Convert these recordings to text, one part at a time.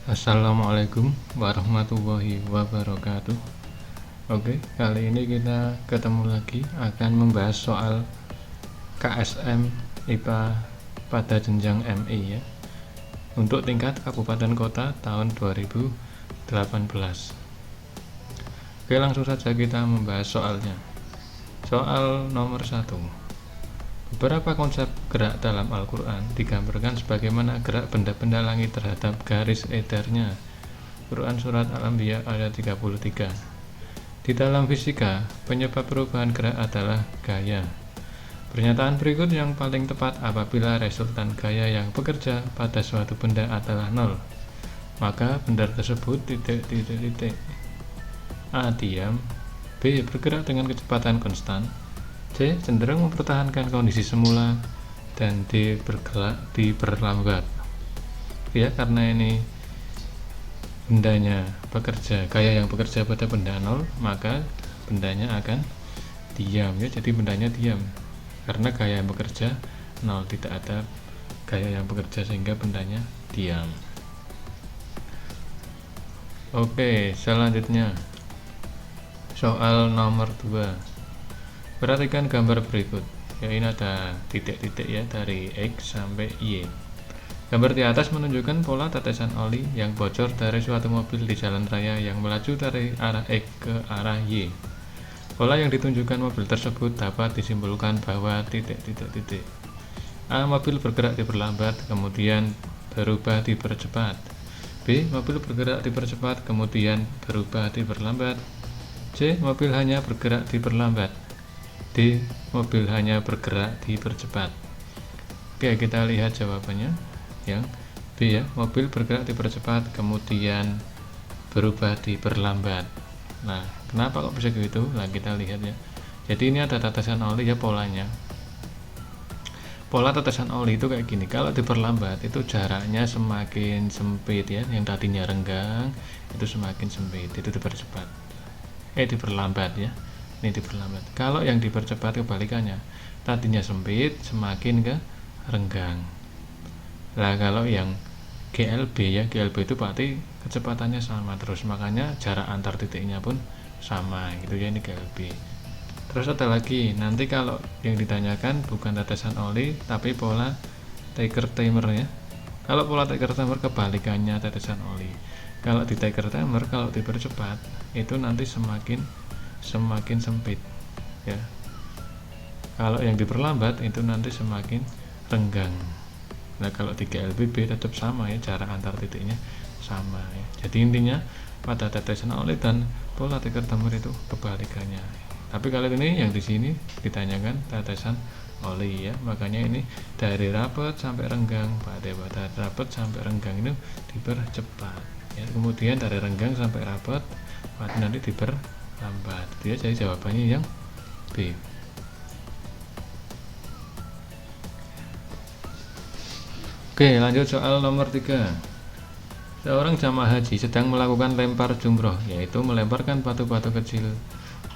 Assalamualaikum warahmatullahi wabarakatuh. Oke, kali ini kita ketemu lagi akan membahas soal KSM IPA pada jenjang MI ya, untuk tingkat kabupaten kota tahun 2018. Oke, langsung saja kita membahas soalnya. Soal nomor 1. Beberapa konsep gerak dalam Al-Quran digambarkan sebagaimana gerak benda-benda langit terhadap garis edarnya. Quran Surat Al-Anbiya ayat 33. Di dalam fisika, penyebab perubahan gerak adalah gaya. Pernyataan berikut yang paling tepat apabila resultan gaya yang bekerja pada suatu benda adalah nol. Maka benda tersebut A. Diam, B. Bergerak dengan kecepatan konstan, C. Cenderung mempertahankan kondisi semula, dan D. Bergerak diperlambat. Ya, karena ini bendanya bekerja, gaya yang bekerja pada benda nol, maka bendanya akan diam ya. Jadi bendanya diam karena gaya yang bekerja nol, tidak ada gaya yang bekerja sehingga bendanya diam. Oke, selanjutnya soal nomor 2. Perhatikan gambar berikut. Ya, ini ada titik-titik ya dari X sampai Y. Gambar di atas menunjukkan pola tetesan oli yang bocor dari suatu mobil di jalan raya yang melaju dari arah X ke arah Y. Pola yang ditunjukkan mobil tersebut dapat disimpulkan bahwa titik-titik. A. Mobil bergerak diperlambat, kemudian berubah dipercepat. B. Mobil bergerak dipercepat, kemudian berubah diperlambat. C. Mobil hanya bergerak diperlambat. D. Mobil hanya bergerak dipercepat. Oke, kita lihat jawabannya. Yang B ya, mobil bergerak dipercepat kemudian berubah diperlambat. Nah, kenapa kok bisa gitu? Nah, kita lihat ya. Jadi ini ada tetesan oli ya, polanya. Pola tetesan oli itu kayak gini. Kalau diperlambat itu jaraknya semakin sempit ya. Yang tadinya renggang itu semakin sempit, itu dipercepat. Diperlambat ya. Ini diperlambat. Kalau yang dipercepat kebalikannya, tadinya sempit semakin ke renggang. Nah, kalau yang GLB ya, GLB itu berarti kecepatannya sama terus, makanya jarak antar titiknya pun sama gitu ya, ini GLB. Terus ada lagi, nanti kalau yang ditanyakan bukan tetesan oli tapi pola Tiger-Timer ya. Kalau pola Tiger-Timer kebalikannya tetesan oli. Kalau di Tiger-Timer kalau dipercepat itu nanti semakin sempit ya. Kalau yang diperlambat itu nanti semakin renggang. Nah, kalau di GLBB tetap sama ya, jarak antar titiknya sama ya. Jadi intinya pada tetesan oli dan pola Tiger-Timer itu kebalikannya. Tapi kali ini yang di sini ditanyakan tetesan oli ya, makanya ini dari rapat sampai renggang, pada rapat sampai renggang ini dipercepat ya. Kemudian dari renggang sampai rapat nanti diperlambat ya. Jadi jawabannya yang B. Oke, lanjut soal nomor 3. Seorang jamaah haji sedang melakukan lempar jumroh, yaitu melemparkan batu-batu kecil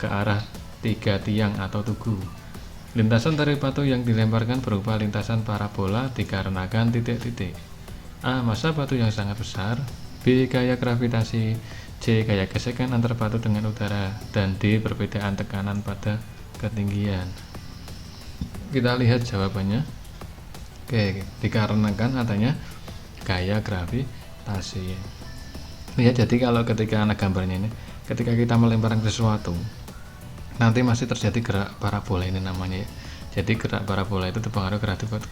ke arah 3 tiang atau tugu. Lintasan dari batu yang dilemparkan berupa lintasan parabola dikarenakan titik-titik. A. Massa batu yang sangat besar, B. Gaya gravitasi, C. Gaya gesekan antar batu dengan udara, dan D. Perbedaan tekanan pada ketinggian. Kita lihat jawabannya. Oke, dikarenakan adanya gaya gravitasi ya. Jadi kalau ketika anak gambarnya ini, ketika kita melemparkan sesuatu, nanti masih terjadi gerak parabola ini namanya ya. Jadi gerak parabola itu terpengaruh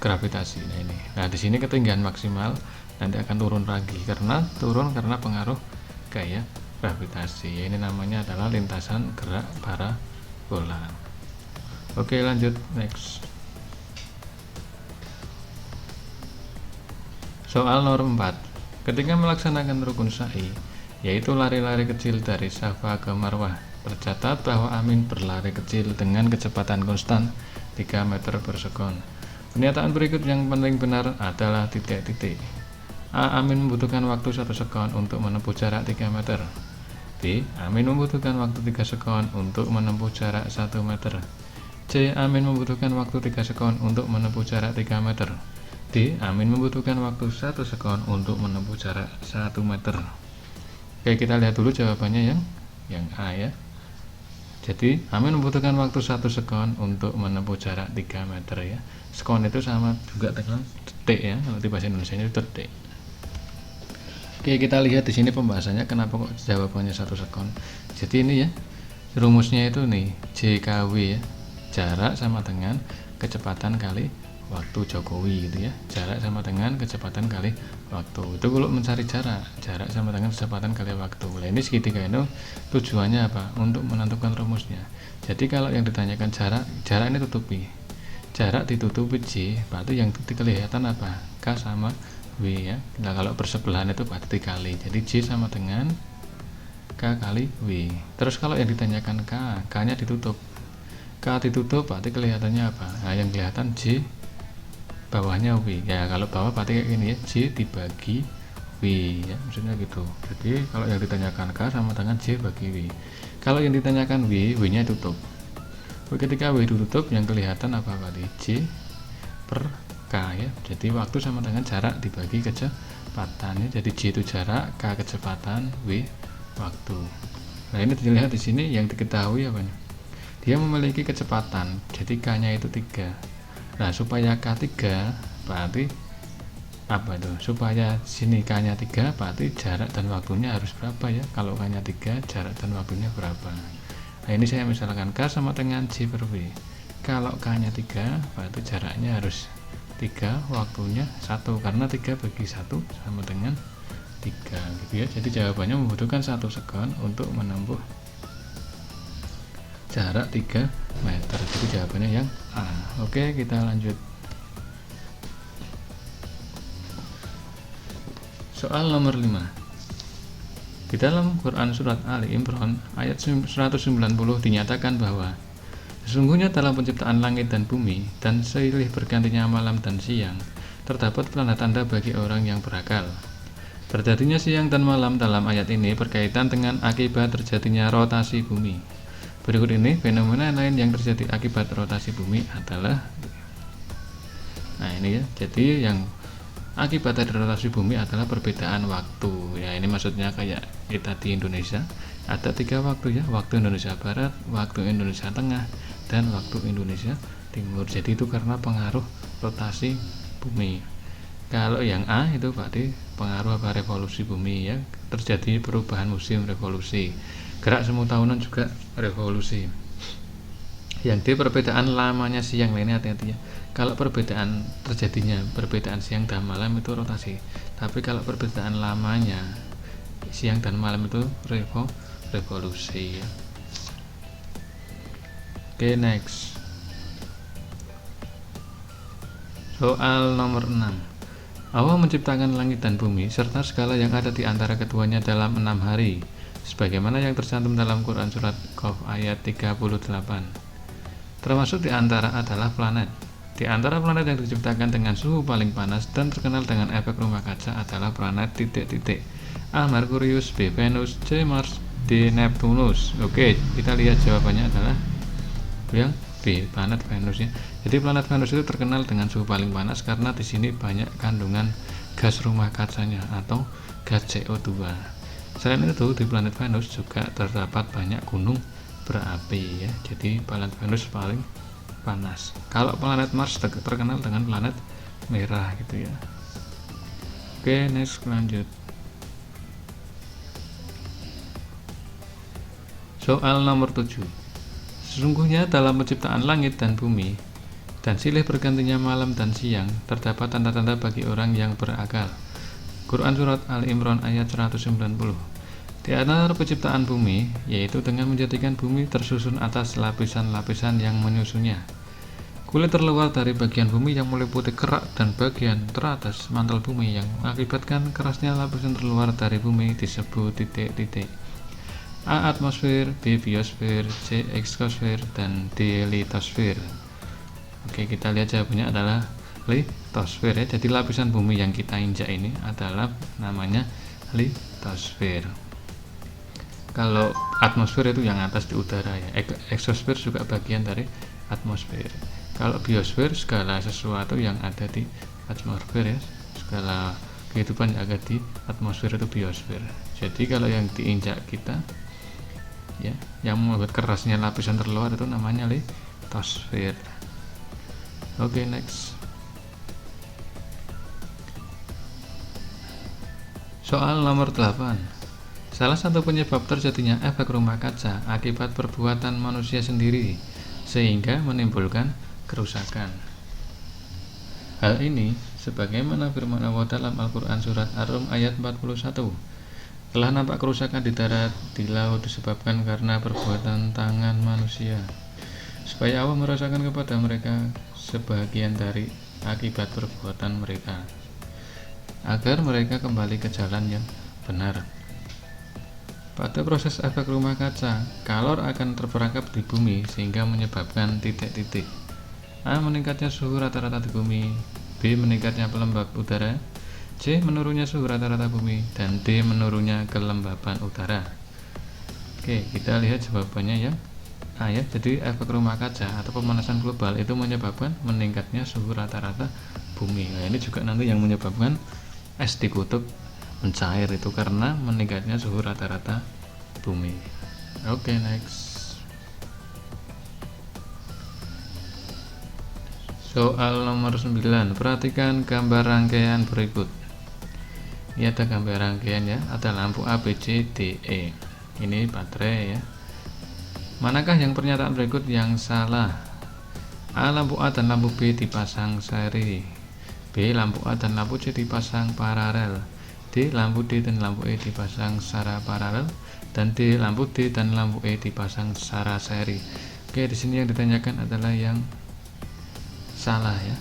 gravitasi. Nah ini. Nah, di sini ketinggian maksimal nanti akan turun lagi karena pengaruh gaya gravitasi. Ini namanya adalah lintasan gerak parabola. Oke, lanjut next. Soal nomor 4. Ketika melaksanakan rukun sa'i, yaitu lari-lari kecil dari Safa ke Marwah, tercatat bahwa Amin berlari kecil dengan kecepatan konstan 3 meter per sekon. Pernyataan berikut yang paling benar adalah titik-titik. A. Amin membutuhkan waktu 1 sekon untuk menempuh jarak 3 meter. B. Amin membutuhkan waktu 3 sekon untuk menempuh jarak 1 meter. C. Amin membutuhkan waktu 3 sekon untuk menempuh jarak 3 meter. D. Amin membutuhkan waktu 1 sekon untuk menempuh jarak 1 meter. Oke, kita lihat dulu jawabannya yang A ya. Jadi Amin membutuhkan waktu 1 sekon untuk menempuh jarak 3 meter ya. Sekon itu sama juga dengan detik ya. Kalau di bahasa Indonesia itu detik. Oke, kita lihat di sini pembahasannya kenapa kok jawabannya 1 sekon. Jadi ini ya, rumusnya itu nih, JKW ya. Jarak sama dengan kecepatan kali waktu Jokowi gitu ya. Jarak sama dengan kecepatan kali waktu. Itu kalau mencari jarak sama dengan kecepatan kali waktu. Nah, ini segitiga itu tujuannya apa? Untuk menentukan rumusnya. Jadi kalau yang ditanyakan jarak ini tutupi. Jarak ditutupi J, berarti yang kelihatan apa? K sama W ya. Nah, kalau bersebelahan itu berarti dikali. Jadi J sama dengan K kali W. Terus kalau yang ditanyakan K-nya ditutup. K ditutup berarti kelihatannya apa? Nah, yang kelihatan J, bawahnya W. Ya, kalau bawah berarti kayak gini ya, J dibagi W ya, maksudnya gitu. Jadi kalau yang ditanyakan K sama dengan J bagi W. Kalau yang ditanyakan W-nya tutup. Ketika W ditutup, yang kelihatan apa berarti? J per K ya. Jadi waktu sama dengan jarak dibagi kecepatan ya. Jadi J itu jarak, K kecepatan, W waktu. Nah, ini dilihat di sini yang diketahui apa nih? Dia memiliki kecepatan. Jadi K-nya itu 3. Nah, supaya K 3 berarti apa itu? Supaya sini K-nya 3 berarti jarak dan waktunya harus berapa ya? Kalau K-nya 3, jarak dan waktunya berapa? Nah, ini saya misalkan K sama dengan J per W. Kalau K-nya 3 berarti jaraknya harus 3, waktunya 1, karena 3 bagi 1 sama dengan 3 gitu ya. Jadi jawabannya membutuhkan 1 sekon untuk menempuh jarak 3 meter. Jadi jawabannya yang A. Oke, kita lanjut. Soal nomor 5. Di dalam Quran Surat Ali Imran ayat 190 dinyatakan bahwa sesungguhnya dalam penciptaan langit dan bumi dan silih bergantinya malam dan siang terdapat tanda-tanda bagi orang yang berakal. Terjadinya siang dan malam dalam ayat ini berkaitan dengan akibat terjadinya rotasi bumi. Berikut ini fenomena lain yang terjadi akibat rotasi bumi adalah, nah ini ya, jadi yang akibat dari rotasi bumi adalah perbedaan waktu ya. Ini maksudnya kayak kita di Indonesia ada 3 waktu ya, waktu Indonesia Barat, waktu Indonesia Tengah, dan waktu Indonesia Timur. Jadi itu karena pengaruh rotasi bumi. Kalau yang A itu berarti pengaruh apa? Revolusi bumi ya, terjadi perubahan musim revolusi. Gerak semu tahunan juga revolusi. Yang D perbedaan lamanya siang. Ini hati-hati ya. Kalau perbedaan terjadinya perbedaan siang dan malam itu rotasi. Tapi kalau perbedaan lamanya siang dan malam itu revolusi ya. Oke, next. Soal nomor 6. Allah menciptakan langit dan bumi serta segala yang ada di antara keduanya dalam 6 hari, sebagaimana yang tercantum dalam Quran Surat Qaf ayat 38. Termasuk di antara adalah planet. Di antara planet yang diciptakan dengan suhu paling panas dan terkenal dengan efek rumah kaca adalah planet titik-titik. A. Merkurius, B. Venus, C. Mars, D. Neptunus. Oke, kita lihat jawabannya adalah yang B, planet Venus ya. Jadi planet Venus itu terkenal dengan suhu paling panas karena di sini banyak kandungan gas rumah kacanya atau gas CO2. Selain itu di planet Venus juga terdapat banyak gunung berapi ya. Jadi planet Venus paling panas. Kalau planet Mars terkenal dengan planet merah gitu ya. Oke, next lanjut. Soal nomor 7. Sesungguhnya dalam penciptaan langit dan bumi dan silih bergantinya malam dan siang terdapat tanda-tanda bagi orang yang berakal. Quran Surat Al-Imran ayat 190. Di antara penciptaan bumi yaitu dengan menjadikan bumi tersusun atas lapisan-lapisan yang menyusunnya. Kulit terluar dari bagian bumi yang meliputi kerak dan bagian teratas mantel bumi yang mengakibatkan kerasnya lapisan terluar dari bumi disebut titik-titik. A. Atmosfer, B. Biosfer, C. Exosfer, dan D. Litosfer. Oke, kita lihat jawabannya adalah litosfer ya. Jadi lapisan bumi yang kita injak ini adalah namanya litosfer. Kalau atmosfer itu yang atas di udara ya. Exosfer juga bagian dari atmosfer. Kalau biosfer segala sesuatu yang ada di atmosfer ya, skala kehidupan yang ada di atmosfer itu biosfer. Jadi kalau yang diinjak kita ya, yang membuat kerasnya lapisan terluar itu namanya litosfer. Oke, next. Soal nomor 8. Salah satu penyebab terjadinya efek rumah kaca akibat perbuatan manusia sendiri sehingga menimbulkan kerusakan. Hal ini sebagaimana firman Allah dalam Al-Quran surat Ar-Rum ayat 41. Telah nampak kerusakan di darat, di laut disebabkan karena perbuatan tangan manusia, supaya Allah merasakan kepada mereka sebagian dari akibat perbuatan mereka, agar mereka kembali ke jalan yang benar. Pada proses efek rumah kaca, kalor akan terperangkap di bumi sehingga menyebabkan titik-titik. A. Meningkatnya suhu rata-rata di bumi, B. Meningkatnya pelembab udara, C. Menurunnya suhu rata-rata bumi, dan D. Menurunnya kelembaban udara. Oke, kita lihat jawabannya ya. A ya, jadi efek rumah kaca atau pemanasan global itu menyebabkan meningkatnya suhu rata-rata bumi. Nah, ini juga nanti yang menyebabkan es di kutub mencair itu karena meningkatnya suhu rata-rata bumi. Oke, next. Soal nomor 9. Perhatikan gambar rangkaian berikut. Ini ada gambar rangkaian ya, ada lampu A, B, C, D, E. Ini baterai ya. Manakah yang pernyataan berikut yang salah? A. Lampu A dan lampu B dipasang seri. B. Lampu A dan lampu C dipasang paralel. D. Lampu D dan lampu E dipasang secara paralel. Dan D. Lampu D dan lampu E dipasang secara seri. Oke, di sini yang ditanyakan adalah yang salah ya.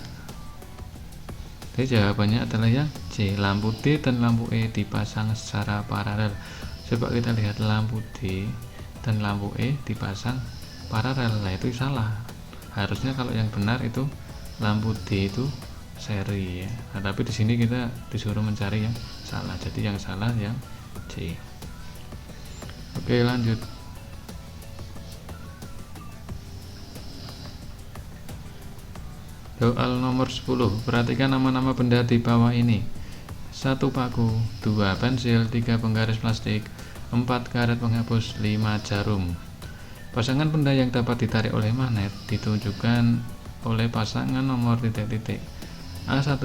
Jadi jawabannya adalah yang C. Lampu D dan lampu E dipasang secara paralel. Coba kita lihat lampu D dan lampu E dipasang paralel. Nah, itu salah. Harusnya kalau yang benar itu lampu D itu seri ya. Nah, tapi di sini kita disuruh mencari yang salah. Jadi yang salah yang C. Oke, lanjut. Soal nomor 10. Perhatikan nama-nama benda di bawah ini. 1 paku, 2 pensil, 3 penggaris plastik, 4 karet penghapus, 5 jarum. Pasangan benda yang dapat ditarik oleh magnet ditunjukkan oleh pasangan nomor titik-titik A12,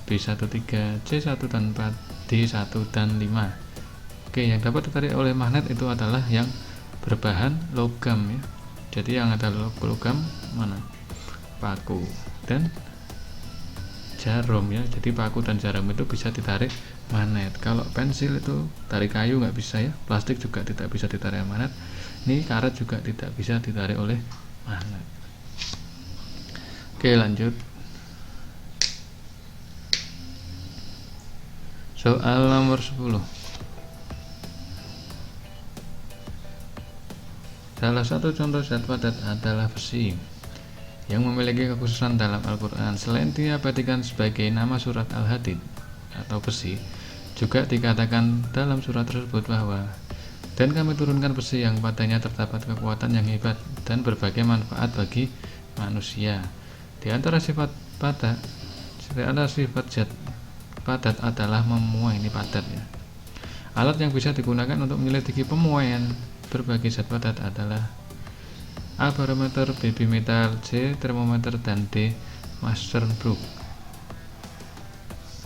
B13, C1 dan 4, D1 dan 5. Oke, yang dapat ditarik oleh magnet itu adalah yang berbahan logam ya. Jadi yang ada logam mana? Paku dan jarum ya. Jadi paku dan jarum itu bisa ditarik magnet. Kalau pensil itu dari kayu nggak bisa ya, plastik juga tidak bisa ditarik magnet. Ini karet juga tidak bisa ditarik oleh magnet. Oke, lanjut. Soal nomor 10. Salah satu contoh zat padat adalah besi yang memiliki kekhususan dalam Al-Quran. Selain diabadikan sebagai nama surat Al-Hadid atau besi, juga dikatakan dalam surat tersebut bahwa dan kami turunkan besi yang padanya terdapat kekuatan yang hebat dan berbagai manfaat bagi manusia. Di antara sifat padat, sifat zat padat adalah memuai. Ini padat ya. Alat yang bisa digunakan untuk menyelidiki pemuaian berbagai zat padat adalah A. Barometer, B. Bimetal, C. Termometer, dan D. Masterbrug.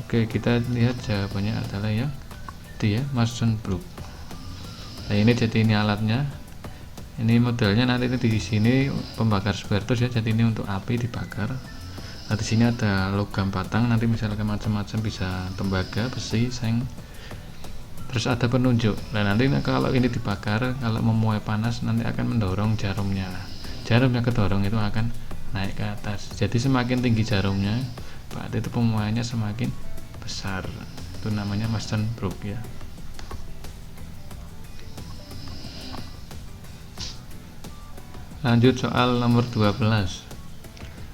Oke, kita lihat jawabannya adalah yang D ya, Masterbrug. Nah, ini jadi ini alatnya. Ini modelnya nanti di sini pembakar spiritus ya. Jadi ini untuk api dibakar. Nah, di sini ada logam batang. Nanti misalkan macam-macam bisa tembaga, besi, seng. Terus ada penunjuk. Nah, nanti kalau ini dibakar, kalau memuai panas nanti akan mendorong jarumnya. Jarumnya kedorong itu akan naik ke atas. Jadi semakin tinggi jarumnya, berarti itu pemuaiannya semakin besar. Itu namanya Masterbrug ya. Lanjut soal nomor 12.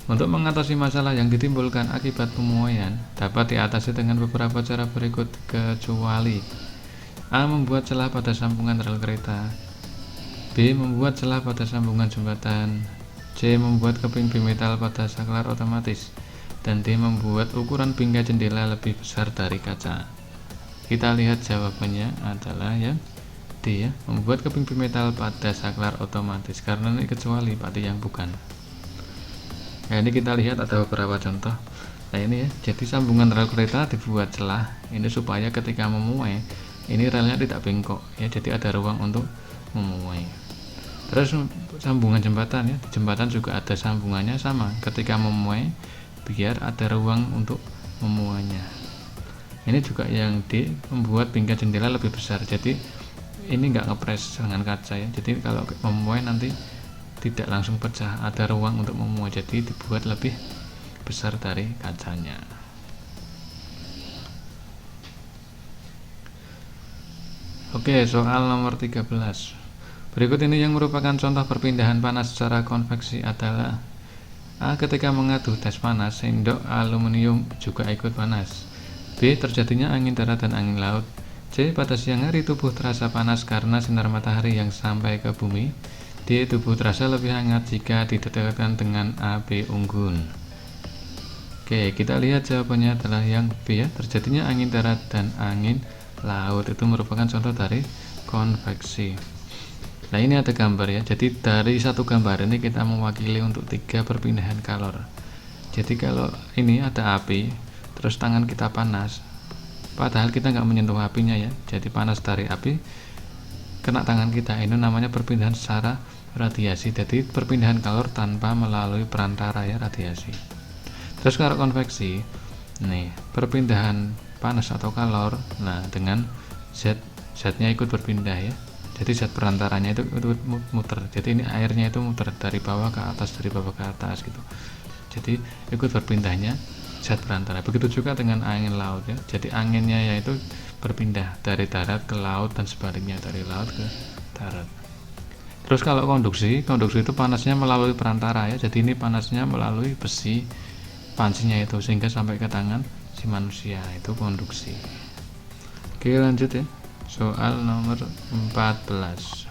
Untuk mengatasi masalah yang ditimbulkan akibat pemuaian dapat diatasi dengan beberapa cara berikut, kecuali A. Membuat celah pada sambungan rel kereta, B. Membuat celah pada sambungan jembatan, C. Membuat keping bimetal pada saklar otomatis, dan D membuat ukuran bingkai jendela lebih besar dari kaca. Kita lihat jawabannya adalah yang D ya, membuat keping bimetal pada saklar otomatis, karena ini kecuali pada yang bukan. Nah, ini kita lihat ada beberapa contoh. Nah ini ya, jadi sambungan rel kereta dibuat celah ini supaya ketika memuai ini relnya tidak bengkok ya, jadi ada ruang untuk memuai. Terus sambungan jembatan ya, di jembatan juga ada sambungannya sama, ketika memuai biar ada ruang untuk memuainya. Ini juga yang D, membuat bingkai jendela lebih besar, jadi ini nggak ngepres dengan kaca ya, jadi kalau memuai nanti tidak langsung pecah, ada ruang untuk memuai, jadi dibuat lebih besar dari kacanya. Oke, soal nomor 13. Berikut ini yang merupakan contoh perpindahan panas secara konveksi adalah A. Ketika mengadu tes panas, sendok aluminium juga ikut panas. B. Terjadinya angin darat dan angin laut. C. Pada siang hari tubuh terasa panas karena sinar matahari yang sampai ke bumi. D. Tubuh terasa lebih hangat jika didekatkan dengan api unggun. Oke, kita lihat jawabannya adalah yang B ya, terjadinya angin darat dan angin laut. Itu merupakan contoh dari konveksi. Nah ini ada gambar ya, jadi dari satu gambar ini kita mewakili untuk 3 perpindahan kalor. Jadi kalau ini ada api, terus tangan kita panas, padahal kita nggak menyentuh apinya ya, jadi panas dari api kena tangan kita, ini namanya perpindahan secara radiasi. Jadi perpindahan kalor tanpa melalui perantara ya, radiasi. Terus kalau konveksi, nih perpindahan panas atau kalor, nah dengan zatnya ikut berpindah ya. Jadi zat perantaranya itu muter. Jadi ini airnya itu muter dari bawah ke atas, dari bawah ke atas gitu. Jadi ikut berpindahnya zat perantara. Begitu juga dengan angin laut ya. Jadi anginnya yaitu berpindah dari darat ke laut dan sebaliknya, dari laut ke darat. Terus kalau konduksi itu panasnya melalui perantara ya. Jadi ini panasnya melalui besi pancinya itu sehingga sampai ke tangan si manusia, itu konduksi. Oke, lanjut ya. Soal nomor 14.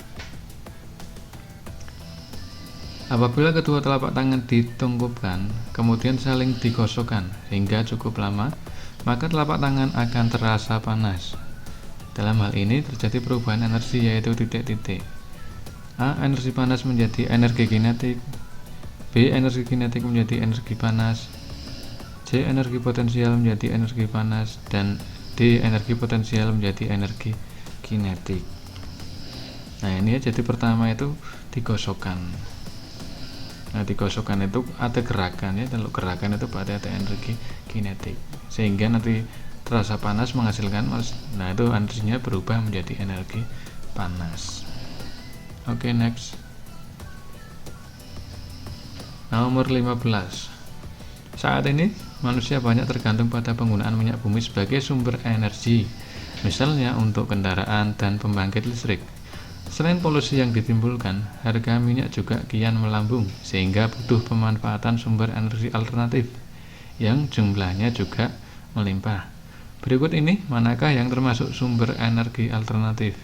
Apabila kedua telapak tangan ditungkupkan, kemudian saling digosokkan hingga cukup lama, maka telapak tangan akan terasa panas. Dalam hal ini terjadi perubahan energi yaitu titik-titik. A. Energi panas menjadi energi kinetik. B. Energi kinetik menjadi energi panas. C. Energi potensial menjadi energi panas. Dan D. Energi potensial menjadi energi kinetik. Nah ini ya, jadi pertama itu digosokkan. Nah digosokkan itu ada gerakan ya, kalau gerakan itu berarti ada energi kinetik, sehingga nanti terasa panas menghasilkan, nah itu energinya berubah menjadi energi panas. Oke, next. Nomor 15. Saat ini manusia banyak tergantung pada penggunaan minyak bumi sebagai sumber energi, misalnya untuk kendaraan dan pembangkit listrik. Selain polusi yang ditimbulkan, harga minyak juga kian melambung, sehingga butuh pemanfaatan sumber energi alternatif yang jumlahnya juga melimpah. Berikut ini manakah yang termasuk sumber energi alternatif?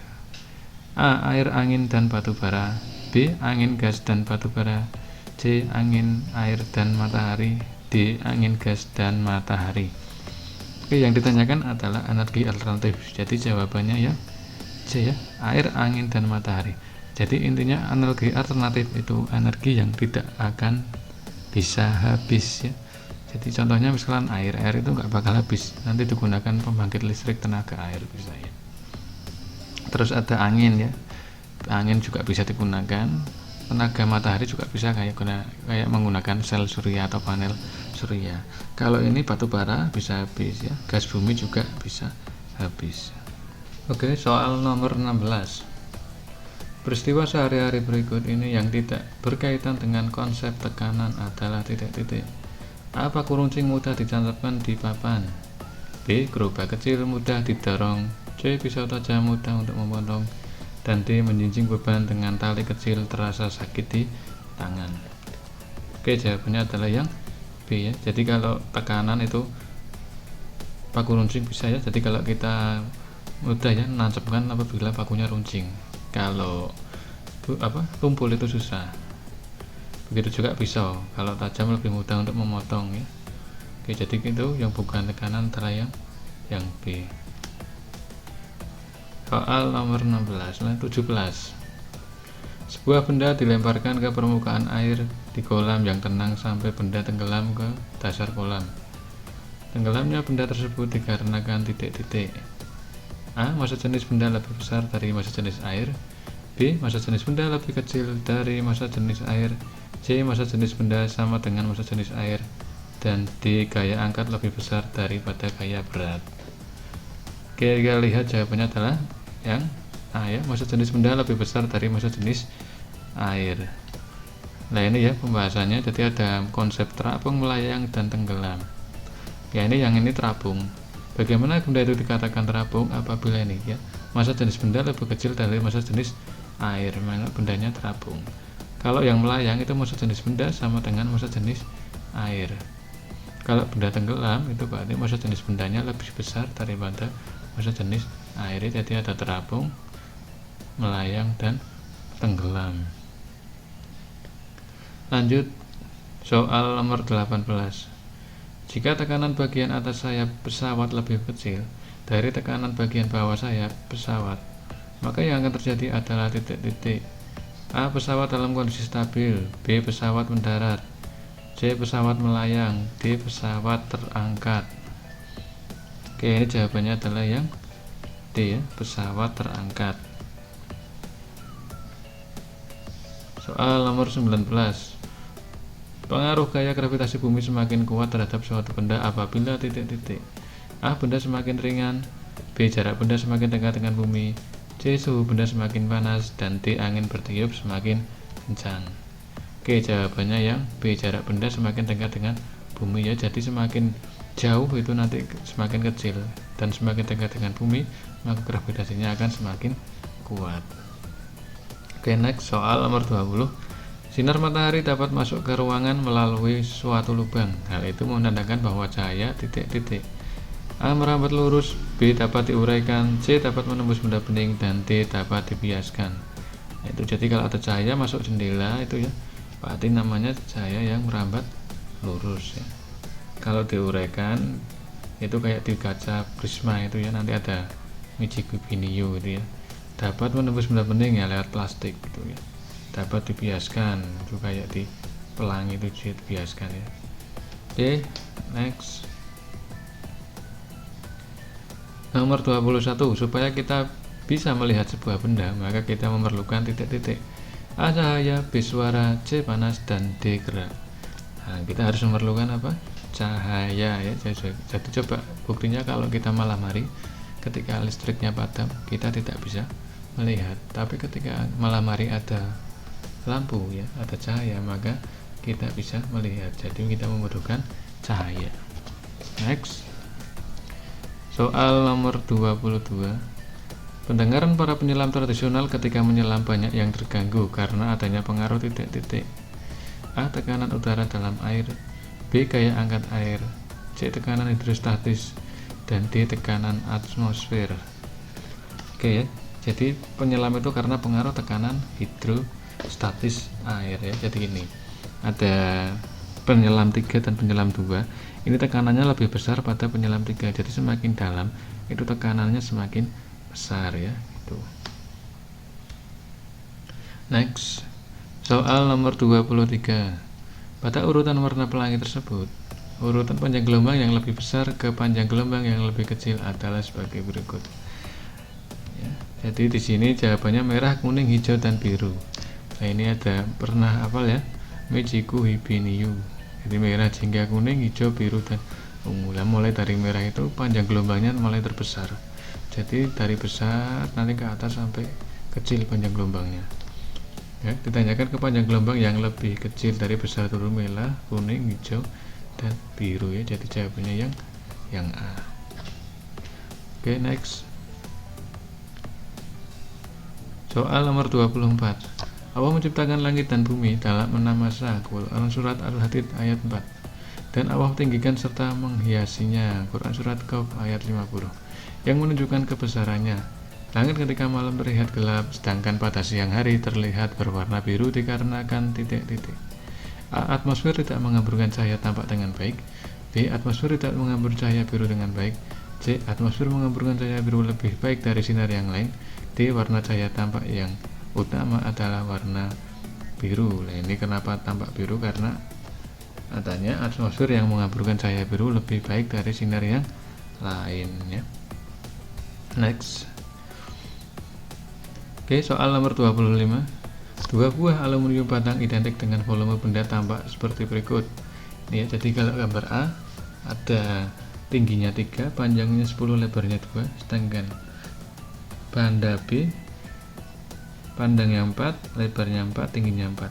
A. Air, angin, dan batu bara. B. Angin, gas, dan batu bara. C. Angin, air, dan matahari. D. Angin, gas, dan matahari. Oke, yang ditanyakan adalah energi alternatif. Jadi jawabannya ya C ya, air, angin, dan matahari. Jadi intinya energi alternatif itu energi yang tidak akan bisa habis ya. Jadi contohnya misalkan air itu nggak bakal habis, nanti digunakan pembangkit listrik tenaga air bisa ya. Terus ada angin ya, angin juga bisa digunakan. Tenaga matahari juga bisa kayak menggunakan sel surya atau panel surya. Kalau ini batu bara bisa habis ya, gas bumi juga bisa habis. Oke, soal nomor 16. Peristiwa sehari-hari berikut ini yang tidak berkaitan dengan konsep tekanan adalah titik-titik. A. Paku runcing mudah ditancapkan di papan. B. Gerobak kecil mudah didorong. C. Pisau tajam mudah untuk memotong. Dan D. Menjinjing beban dengan tali kecil terasa sakit di tangan. Oke, jawabannya adalah yang B ya. Jadi kalau tekanan itu paku runcing bisa ya. Jadi kalau kita mudah ya menancapkan apabila pakunya runcing. Kalau tumpul itu susah. Begitu juga pisau, kalau tajam lebih mudah untuk memotong ya. Oke, jadi itu yang bukan tekanan antara yang B. Soal nomor 16, 17. Sebuah benda dilemparkan ke permukaan air di kolam yang tenang sampai benda tenggelam ke dasar kolam. Tenggelamnya benda tersebut dikarenakan titik-titik. A. Massa jenis benda lebih besar dari massa jenis air. B. Massa jenis benda lebih kecil dari massa jenis air. C. Massa jenis benda sama dengan massa jenis air. Dan D. Gaya angkat lebih besar daripada gaya berat. Oke, kita lihat jawabannya adalah yang A ya, massa jenis benda lebih besar dari massa jenis air. Nah ini ya pembahasannya, jadi ada konsep terapung, melayang, dan tenggelam. Ya ini yang ini terapung. Bagaimana benda itu dikatakan terapung? Apabila ini ya massa jenis benda lebih kecil dari massa jenis air, maka bendanya terapung. Kalau yang melayang itu massa jenis benda sama dengan massa jenis air. Kalau benda tenggelam itu berarti massa jenis bendanya lebih besar daripada massa jenis air. Jadi ada terapung, melayang, dan tenggelam. Lanjut soal nomor 18. Jika tekanan bagian atas sayap pesawat lebih kecil dari tekanan bagian bawah sayap pesawat, maka yang akan terjadi adalah titik-titik. A. Pesawat dalam kondisi stabil. B. Pesawat mendarat. C. Pesawat melayang. D. Pesawat terangkat. Oke, ini jawabannya adalah yang D ya, pesawat terangkat. Soal nomor 19. Pengaruh gaya gravitasi bumi semakin kuat terhadap suatu benda apabila titik-titik. A. Benda semakin ringan. B. Jarak benda semakin dekat dengan bumi. C. Suhu benda semakin panas. Dan D. Angin bertiup semakin kencang. Oke, jawabannya yang B. Jarak benda semakin dekat dengan bumi ya. Jadi semakin jauh itu nanti semakin kecil, dan semakin dekat dengan bumi maka gravitasinya akan semakin kuat. Oke, next soal nomor 20. Sinar matahari dapat masuk ke ruangan melalui suatu lubang. Hal itu menandakan bahwa cahaya titik-titik. A. Merambat lurus. B. Dapat diuraikan. C. Dapat menembus benda bening. Dan D. Dapat dibiaskan. Itu jadi kalau ada cahaya masuk jendela itu ya, berarti namanya cahaya yang merambat lurus ya. Kalau diuraikan itu kayak di kaca prisma itu ya, nanti ada Michiko Binio gitu ya. Dapat menembus benda bening ya lewat plastik gitu ya. Dapat dibiaskan itu kayak di pelangi itu dibiaskan ya. Oke, next. Nomor 21. Supaya kita bisa melihat sebuah benda maka kita memerlukan titik-titik. A. Cahaya. B. Suara. C. Panas. Dan D. Gerak. Nah, kita harus memerlukan apa? Cahaya ya. Jadi coba buktinya kalau kita malam hari ketika listriknya padam kita tidak bisa melihat, tapi ketika malam hari ada lampu ya, ada cahaya, maka kita bisa melihat. Jadi kita membutuhkan cahaya. Next. Soal nomor 22. Pendengaran para penyelam tradisional ketika menyelam banyak yang terganggu karena adanya pengaruh titik-titik. A. Tekanan udara dalam air. B. Gaya angkat air. C. Tekanan hidrostatis. Dan D. Tekanan atmosfer. Oke ya, jadi penyelam itu karena pengaruh tekanan hidrostatis air ya. Jadi ini ada penyelam 3 dan penyelam 2. Ini tekanannya lebih besar pada penyelam 3. Jadi semakin dalam itu tekanannya semakin besar ya. Itu. Next. Soal nomor 23. Pada urutan warna pelangi tersebut, urutan panjang gelombang yang lebih besar ke panjang gelombang yang lebih kecil adalah sebagai berikut. Ya, jadi di sini jawabannya merah, kuning, hijau, dan biru. Nah ini ada pernah hafal ya, Michiko Binio. Jadi merah, jingga, kuning, hijau, biru, dan ungu. Mulai dari merah itu panjang gelombangnya mulai terbesar. Jadi dari besar nanti ke atas sampai kecil panjang gelombangnya. Ya, ditanyakan ke panjang gelombang yang lebih kecil dari besar turun merah, kuning, hijau, dan biru ya. Jadi jawabannya yang A. Oke, next. Soal nomor 24. Allah menciptakan langit dan bumi dalam 6 masa. Quran surat Al-Hadid ayat 4. Dan Allah tinggikan serta menghiasinya. Quran surat Qaf ayat 50. Yang menunjukkan kebesarannya. Langit ketika malam terlihat gelap, sedangkan pada siang hari terlihat berwarna biru dikarenakan titik-titik. A. Atmosfer tidak mengamburkan cahaya tampak dengan baik. B. Atmosfer tidak mengambur cahaya biru dengan baik. C. Atmosfer mengamburkan cahaya biru lebih baik dari sinar yang lain. D. Warna cahaya tampak yang utama adalah warna biru. Nah, ini kenapa tampak biru? Karena adanya atmosfer yang mengamburkan cahaya biru lebih baik dari sinar yang lain ya. Next. Oke, soal nomor 25. Dua buah aluminium batang identik dengan volume benda tampak seperti berikut. Ini ya, jadi kalau gambar A ada tingginya 3, panjangnya 10, lebarnya 2, sedangkan benda B panjangnya 4, lebarnya 4, tingginya 4.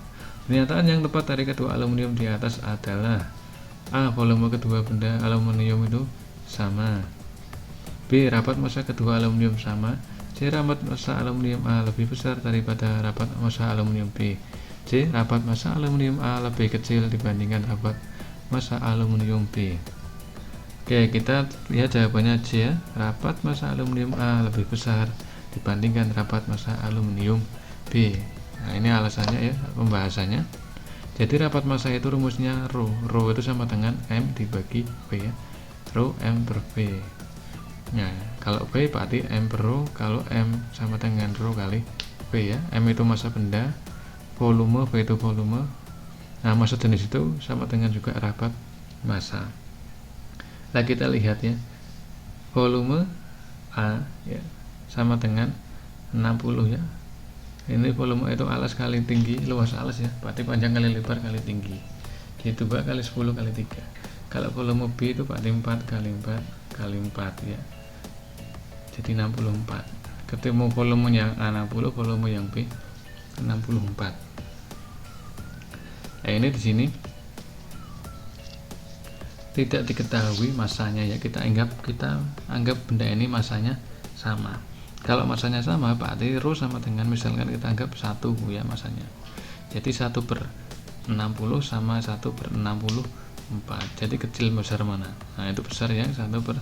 Pernyataan yang tepat dari kedua aluminium di atas adalah A. Volume kedua benda aluminium itu sama. B. Rapat massa kedua aluminium sama. C. Rapat massa aluminium A lebih besar daripada rapat massa aluminium B. C. Rapat massa aluminium A lebih kecil dibandingkan rapat massa aluminium B. Oke, kita lihat jawabannya C ya. Rapat massa aluminium A lebih besar dibandingkan rapat massa aluminium B. Nah, ini alasannya ya, pembahasannya. Jadi rapat massa itu rumusnya rho. Rho itu sama dengan M dibagi B ya. Rho M per B. Nah, kalau B berarti M per rho, kalau M sama dengan rho kali B ya. M itu massa benda, volume, B itu volume. Nah, massa jenis itu sama dengan juga rapat massa. Nah, kita lihat ya. Volume A ya sama dengan 60 ya. Ini volume itu alas kali tinggi, luas alas ya. Berarti panjang kali lebar kali tinggi. Gitu Pak, kali 10 kali 3. Kalau volume B itu berarti 4 kali 4 kali 4 ya. Jadi 64. Ketemu volume yang A 60, volume yang B 64. Nah, ini di sini tidak diketahui masanya ya. Kita anggap benda ini masanya sama. Kalau masanya sama berarti rho sama dengan, misalkan kita anggap 1 ya masanya. Jadi 1 per 60 sama 1 per 64. Jadi kecil besar mana? Nah, itu besar ya, 1 per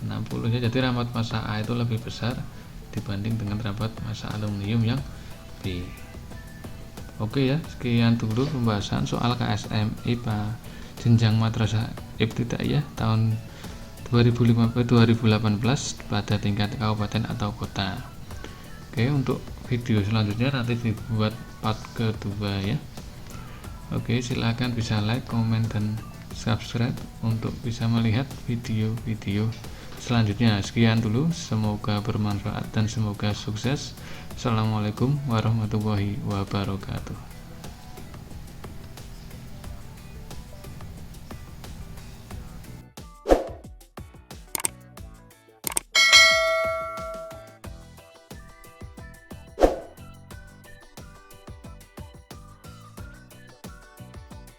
60 ya. Jadi rapat massa A itu lebih besar dibanding dengan rapat massa aluminium yang B. Oke ya, sekian dulu pembahasan soal KSM IPA jenjang madrasah ibtidaiyah tahun 2018 pada tingkat kabupaten atau kota. Oke, untuk video selanjutnya nanti dibuat part kedua ya. Oke, silakan bisa like, komen, dan subscribe untuk bisa melihat video-video selanjutnya. Sekian dulu, semoga bermanfaat dan semoga sukses. Assalamualaikum warahmatullahi wabarakatuh.